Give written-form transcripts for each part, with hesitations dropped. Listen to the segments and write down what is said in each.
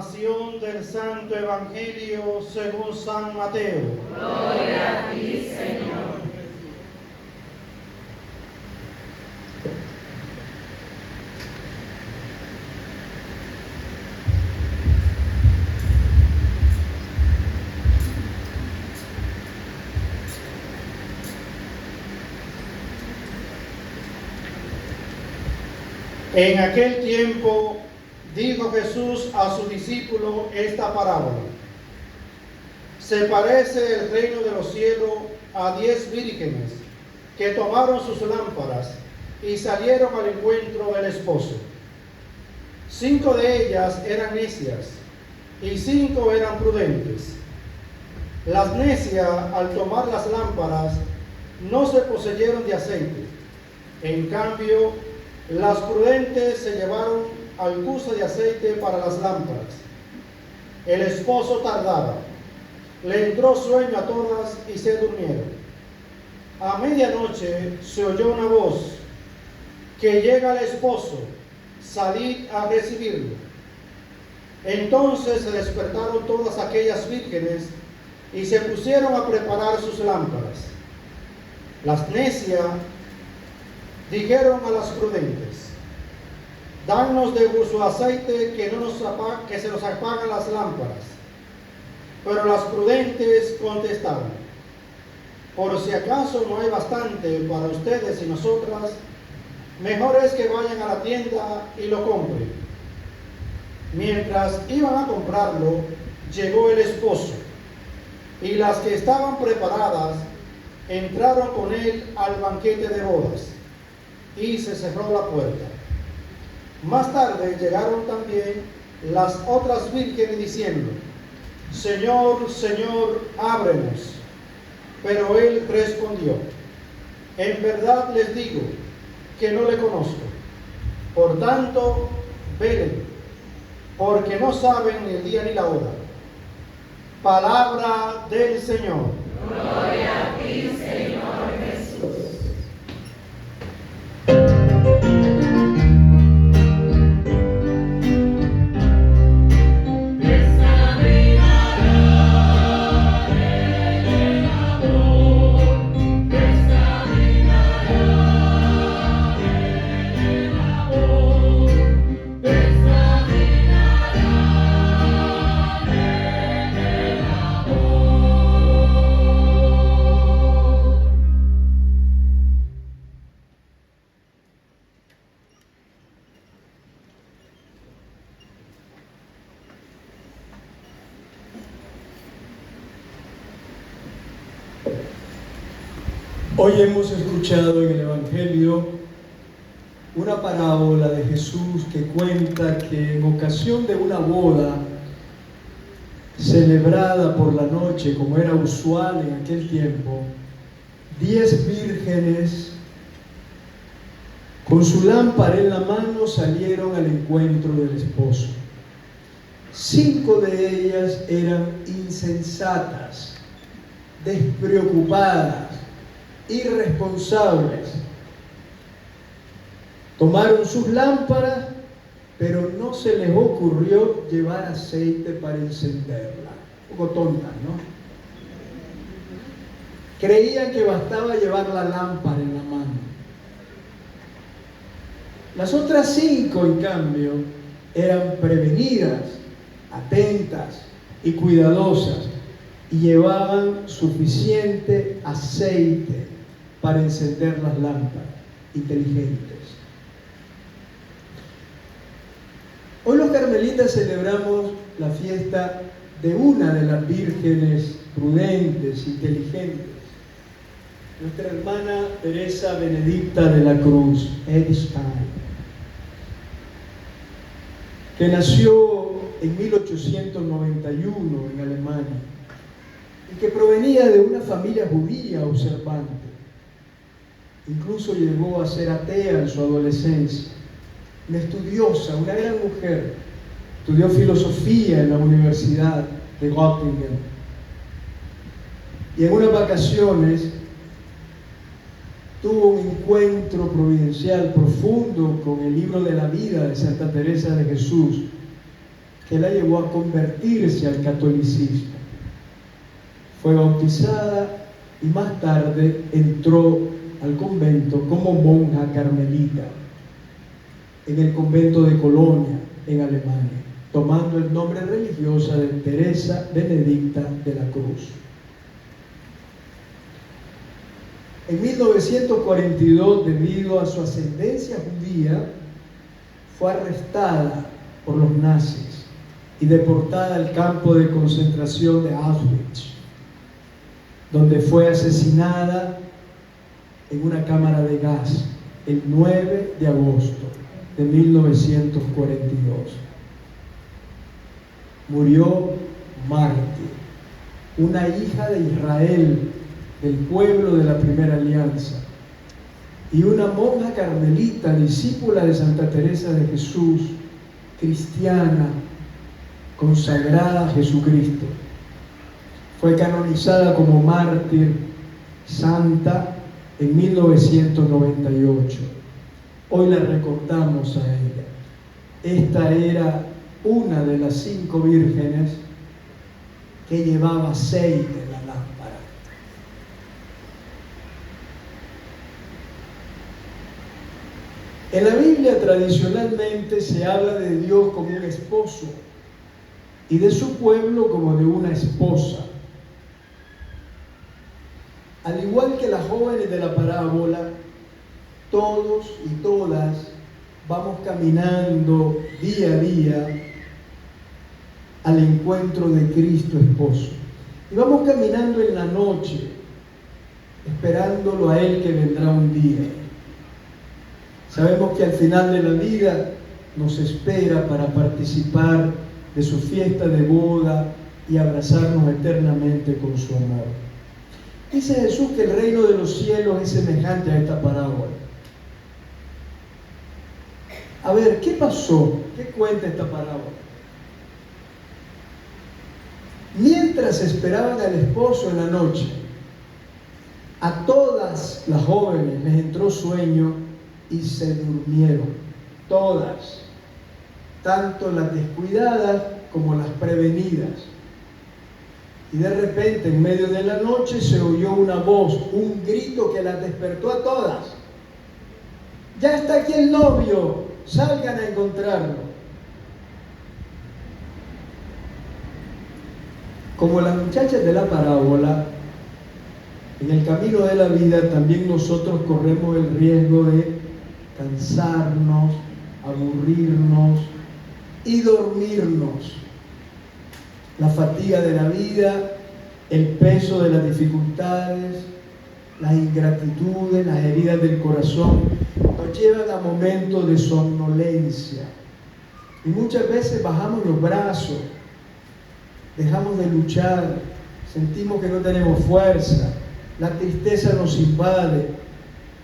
Proclamación del Santo Evangelio según San Mateo. Gloria a ti, Señor. En aquel tiempo dijo Jesús a su discípulo esta parábola. Se parece el reino de los cielos a 10 vírgenes que tomaron sus lámparas y salieron al encuentro del esposo. 5 de ellas eran necias y 5 eran prudentes. Las necias, al tomar las lámparas, no se poseyeron de aceite. En cambio, las prudentes se llevaron alcuza de aceite para las lámparas. El esposo tardaba. Le entró sueño a todas y se durmieron. A medianoche se oyó una voz: que llega el esposo, salid a recibirlo. Entonces se despertaron todas aquellas vírgenes y se pusieron a preparar sus lámparas. Las necias dijeron a las prudentes: danos de vuestro aceite que se nos apagan las lámparas. Pero las prudentes contestaron: por si acaso no hay bastante para ustedes y nosotras, mejor es que vayan a la tienda y lo compren. Mientras iban a comprarlo, llegó el esposo, y las que estaban preparadas entraron con él al banquete de bodas, y se cerró la puerta. Más tarde llegaron también las otras vírgenes diciendo: Señor, Señor, ábrenos. Pero él respondió: en verdad les digo que no le conozco. Por tanto, velen, porque no saben ni el día ni la hora. Palabra del Señor. Gloria a ti, Señor Jesús. Hoy hemos escuchado en el Evangelio una parábola de Jesús que cuenta que en ocasión de una boda celebrada por la noche, como era usual en aquel tiempo, 10 vírgenes con su lámpara en la mano salieron al encuentro del esposo. 5 de ellas eran insensatas, despreocupadas, irresponsables. Tomaron sus lámparas, pero no se les ocurrió llevar aceite para encenderla. Un poco tontas, ¿no? Creían que bastaba llevar la lámpara en la mano. Las otras 5, en cambio, eran prevenidas, atentas y cuidadosas, y llevaban suficiente aceite para encender las lámparas, inteligentes. Hoy los carmelitas celebramos la fiesta de una de las vírgenes prudentes, inteligentes, nuestra hermana Teresa Benedicta de la Cruz, Edith Stein, que nació en 1891 en Alemania y que provenía de una familia judía observante. Incluso llegó a ser atea en su adolescencia. Una estudiosa, una gran mujer. Estudió filosofía en la Universidad de Göttingen. Y en unas vacaciones tuvo un encuentro providencial profundo con el libro de la vida de Santa Teresa de Jesús, que la llevó a convertirse al catolicismo. Fue bautizada y más tarde entró al convento como monja carmelita en el convento de Colonia, en Alemania, tomando el nombre religioso de Teresa Benedicta de la Cruz. En 1942, debido a su ascendencia judía, fue arrestada por los nazis y deportada al campo de concentración de Auschwitz, donde fue asesinada en una cámara de gas el 9 de agosto de 1942. Murió mártir, una hija de Israel, del pueblo de la Primera Alianza, y una monja carmelita, discípula de Santa Teresa de Jesús, cristiana, consagrada a Jesucristo. Fue canonizada como mártir santa en 1998. Hoy la recordamos a ella. Esta era una de las 5 vírgenes que llevaba aceite en la lámpara. En la Biblia tradicionalmente se habla de Dios como un esposo y de su pueblo como de una esposa. Al igual que las jóvenes de la parábola, todos y todas vamos caminando día a día al encuentro de Cristo esposo. Y vamos caminando en la noche, esperándolo a Él que vendrá un día. Sabemos que al final de la vida nos espera para participar de su fiesta de boda y abrazarnos eternamente con su amor. Dice Jesús que el reino de los cielos es semejante a esta parábola. A ver, ¿qué pasó? ¿Qué cuenta esta parábola? Mientras esperaban al esposo en la noche, a todas las jóvenes les entró sueño y se durmieron. Todas, tanto las descuidadas como las prevenidas. Y de repente, en medio de la noche, se oyó una voz, un grito que las despertó a todas. Ya está aquí el novio, salgan a encontrarlo. Como las muchachas de la parábola, en el camino de la vida también nosotros corremos el riesgo de cansarnos, aburrirnos y dormirnos. La fatiga de la vida, el peso de las dificultades, las ingratitudes, las heridas del corazón, nos llevan a momentos de somnolencia. Y muchas veces bajamos los brazos, dejamos de luchar, sentimos que no tenemos fuerza, la tristeza nos invade,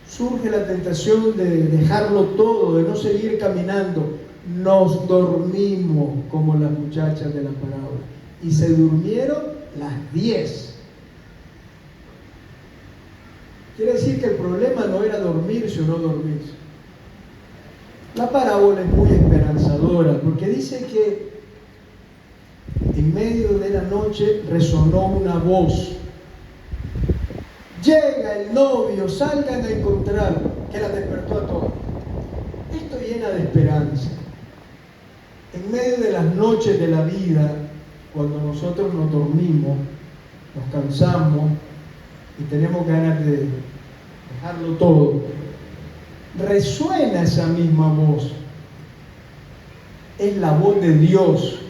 surge la tentación de dejarlo todo, de no seguir caminando. Nos dormimos como las muchachas de la parábola. Y se durmieron las 10. Quiere decir que el problema no era dormirse o no dormirse. La parábola es muy esperanzadora porque dice que en medio de la noche resonó una voz. Llega el novio, salgan a encontrarlo, que la despertó a todos. Esto llena de esperanza. En medio de las noches de la vida, cuando nosotros nos dormimos, nos cansamos y tenemos ganas de dejarlo todo, resuena esa misma voz. Es la voz de Dios.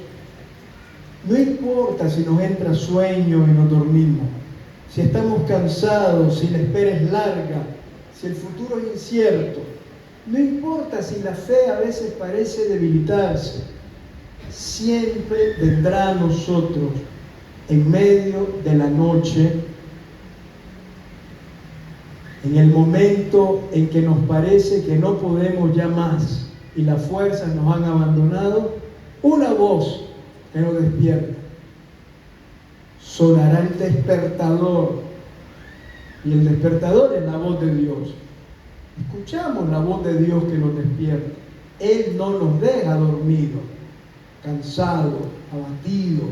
No importa si nos entra sueño y nos dormimos, si estamos cansados, si la espera es larga, si el futuro es incierto. No importa si la fe a veces parece debilitarse, siempre vendrá a nosotros en medio de la noche, en el momento en que nos parece que no podemos ya más y las fuerzas nos han abandonado, una voz que nos despierta. Sonará el despertador, y el despertador es la voz de Dios. Escuchamos la voz de Dios que nos despierta. Él no nos deja dormidos. cansado, abatido,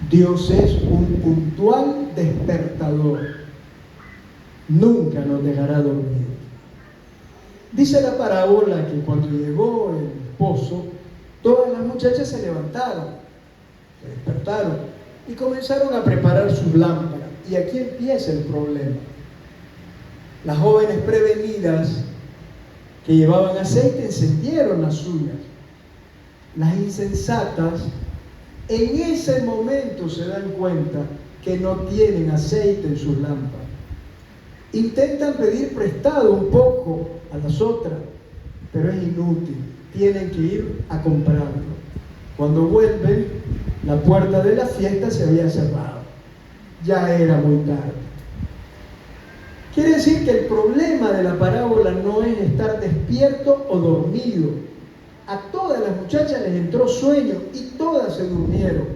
Dios es un puntual despertador. Nunca nos dejará dormir. Dice la parábola que cuando llegó el esposo, todas las muchachas se levantaron, se despertaron y comenzaron a preparar sus lámparas. Y aquí empieza el problema. Las jóvenes prevenidas que llevaban aceite encendieron las suyas. Las insensatas en ese momento se dan cuenta que no tienen aceite en sus lámparas. Intentan pedir prestado un poco a las otras, pero es inútil. Tienen que ir a comprarlo. Cuando vuelven, la puerta de la fiesta se había cerrado. Ya era muy tarde. Quiere decir que el problema de la parábola no es estar despierto o dormido. A todas las muchachas les entró sueño y todas se durmieron.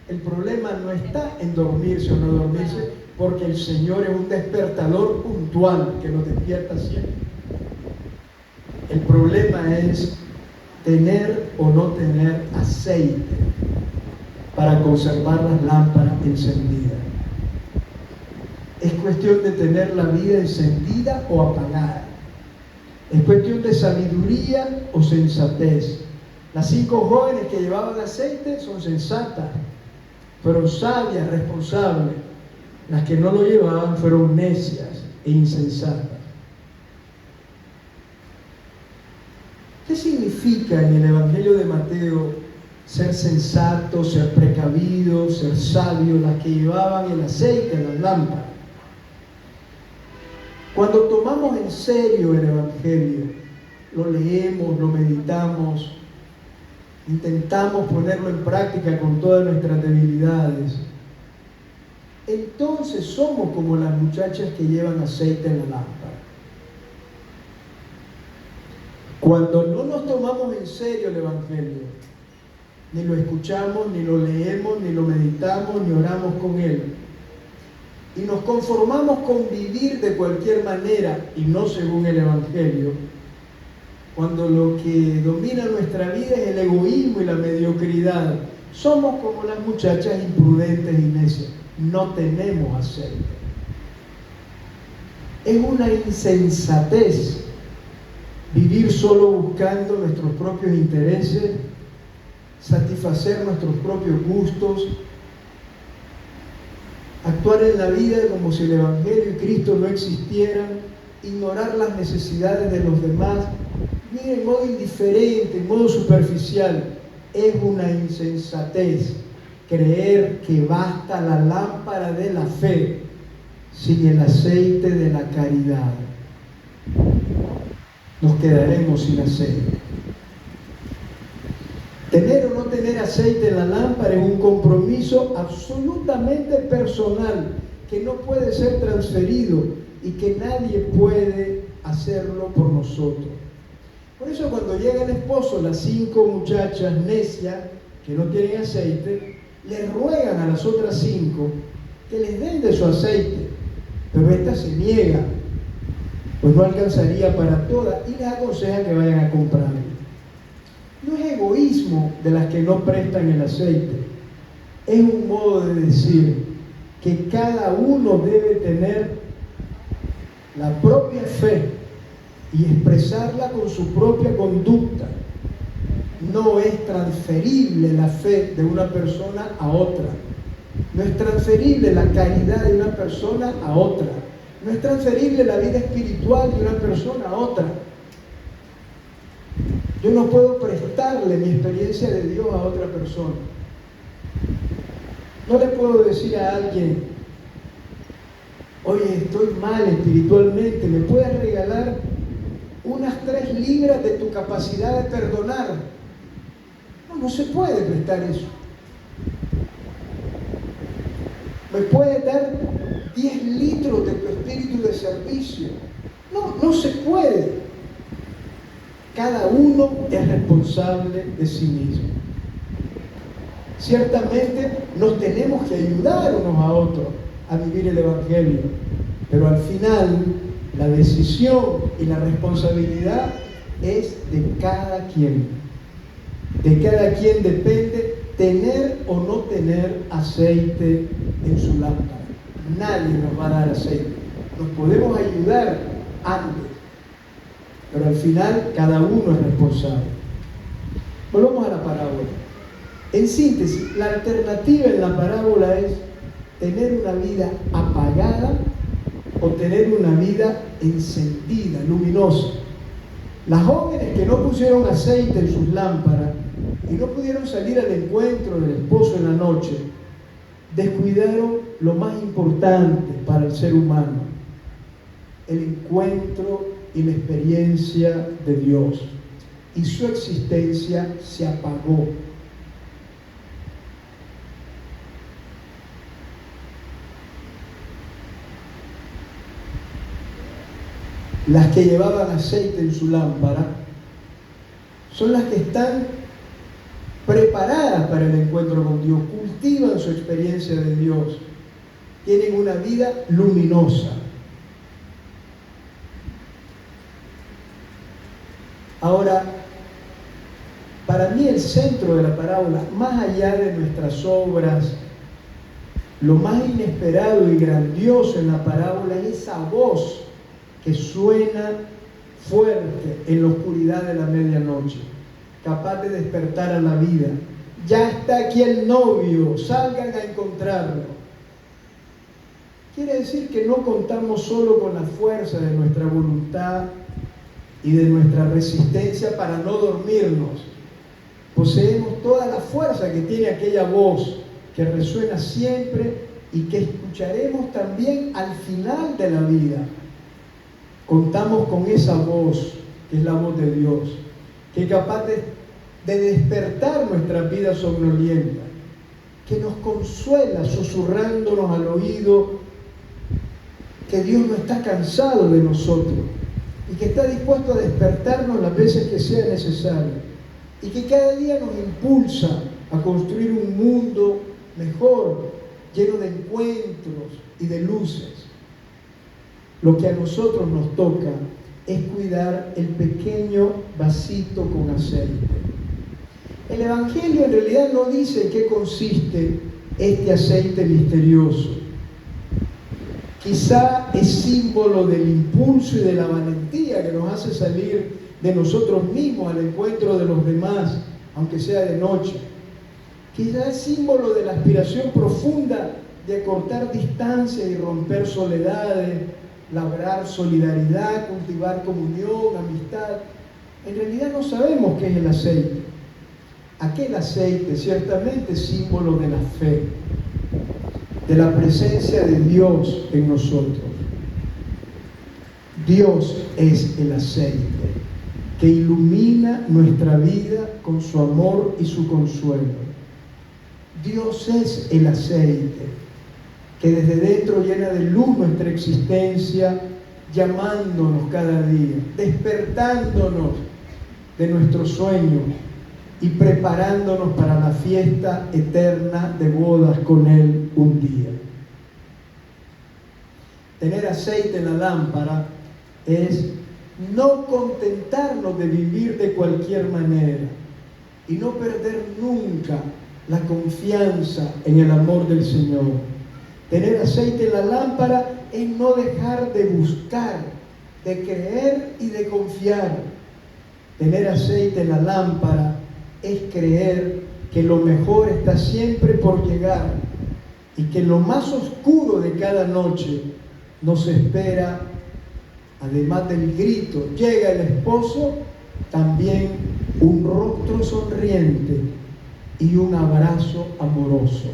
El problema no está en dormirse o no dormirse, porque el Señor es un despertador puntual que nos despierta siempre. El problema es tener o no tener aceite para conservar las lámparas encendidas. Es cuestión de tener la vida encendida o apagada. Es cuestión de sabiduría o sensatez. Las 5 jóvenes que llevaban aceite son sensatas, fueron sabias, responsables. Las que no lo llevaban fueron necias e insensatas. ¿Qué significa en el Evangelio de Mateo ser sensato, ser precavido, ser sabio, las que llevaban el aceite en las lámparas? Cuando tomamos en serio el Evangelio, lo leemos, lo meditamos, intentamos ponerlo en práctica con todas nuestras debilidades, entonces somos como las muchachas que llevan aceite en la lámpara. Cuando no nos tomamos en serio el Evangelio, ni lo escuchamos, ni lo leemos, ni lo meditamos, ni oramos con él, y nos conformamos con vivir de cualquier manera y no según el Evangelio, cuando lo que domina nuestra vida es el egoísmo y la mediocridad, somos como las muchachas imprudentes y necias. No tenemos aceite. Es una insensatez vivir solo buscando nuestros propios intereses, satisfacer nuestros propios gustos, actuar en la vida como si el Evangelio y Cristo no existieran, ignorar las necesidades de los demás, vivir en modo indiferente, en modo superficial. Es una insensatez creer que basta la lámpara de la fe sin el aceite de la caridad. Nos quedaremos sin aceite. Tener o no tener aceite en la lámpara es un compromiso absolutamente personal que no puede ser transferido y que nadie puede hacerlo por nosotros. Por eso cuando llega el esposo, las 5 muchachas necias que no tienen aceite, le ruegan a las otras 5 que les den de su aceite, pero esta se niega, pues no alcanzaría para todas, y les aconseja que vayan a comprarlo. No es egoísmo de las que no prestan el aceite, es un modo de decir que cada uno debe tener la propia fe y expresarla con su propia conducta. No es transferible la fe de una persona a otra. No es transferible la caridad de una persona a otra. No es transferible la vida espiritual de una persona a otra. Yo no puedo prestarle mi experiencia de Dios a otra persona. No le puedo decir a alguien, oye, estoy mal espiritualmente, ¿me puedes regalar unas 3 libras de tu capacidad de perdonar? No se puede prestar eso. ¿Me puedes dar 10 litros de tu espíritu de servicio? No se puede. Cada uno es responsable de sí mismo. Ciertamente nos tenemos que ayudar unos a otros a vivir el Evangelio, pero al final la decisión y la responsabilidad es de cada quien. De cada quien depende tener o no tener aceite en su lámpara. Nadie nos va a dar aceite. Nos podemos ayudar antes, pero al final cada uno es responsable. Volvamos a la parábola. En síntesis, la alternativa en la parábola es tener una vida apagada o tener una vida encendida, luminosa. Las jóvenes que no pusieron aceite en sus lámparas y no pudieron salir al encuentro del esposo en la noche, descuidaron lo más importante para el ser humano, el encuentro y la experiencia de Dios, y su existencia se apagó. Las que llevaban aceite en su lámpara son las que están preparadas para el encuentro con Dios, cultivan su experiencia de Dios, tienen una vida luminosa. Ahora, para mí el centro de la parábola, más allá de nuestras obras, lo más inesperado y grandioso en la parábola es esa voz que suena fuerte en la oscuridad de la medianoche, capaz de despertar a la vida. Ya está aquí el novio, salgan a encontrarlo. Quiere decir que no contamos solo con la fuerza de nuestra voluntad y de nuestra resistencia para no dormirnos. Poseemos toda la fuerza que tiene aquella voz que resuena siempre y que escucharemos también al final de la vida. Contamos con esa voz, que es la voz de Dios, que es capaz de despertar nuestra vida somnolienta, que nos consuela susurrándonos al oído que Dios no está cansado de nosotros y que está dispuesto a despertarnos las veces que sea necesario y que cada día nos impulsa a construir un mundo mejor, lleno de encuentros y de luces. Lo que a nosotros nos toca es cuidar el pequeño vasito con aceite. El Evangelio en realidad no dice en qué consiste este aceite misterioso. Quizá es símbolo del impulso y de la valentía que nos hace salir de nosotros mismos al encuentro de los demás, aunque sea de noche. Quizá es símbolo de la aspiración profunda de acortar distancia y romper soledades, labrar solidaridad, cultivar comunión, amistad. En realidad no sabemos qué es el aceite. Aquel aceite ciertamente es símbolo de la fe, de la presencia de Dios en nosotros. Dios es el aceite que ilumina nuestra vida con su amor y su consuelo. Dios es el aceite que desde dentro llena de luz nuestra existencia, llamándonos cada día, despertándonos de nuestro sueño y preparándonos para la fiesta eterna de bodas con Él un día. Tener aceite en la lámpara es no contentarnos de vivir de cualquier manera y no perder nunca la confianza en el amor del Señor. Tener aceite en la lámpara es no dejar de buscar, de creer y de confiar. Tener aceite en la lámpara es creer que lo mejor está siempre por llegar y que en lo más oscuro de cada noche nos espera, además del grito, llega el esposo, también un rostro sonriente y un abrazo amoroso.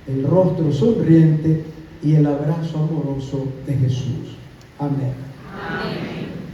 El rostro sonriente y el abrazo amoroso de Jesús. Amén.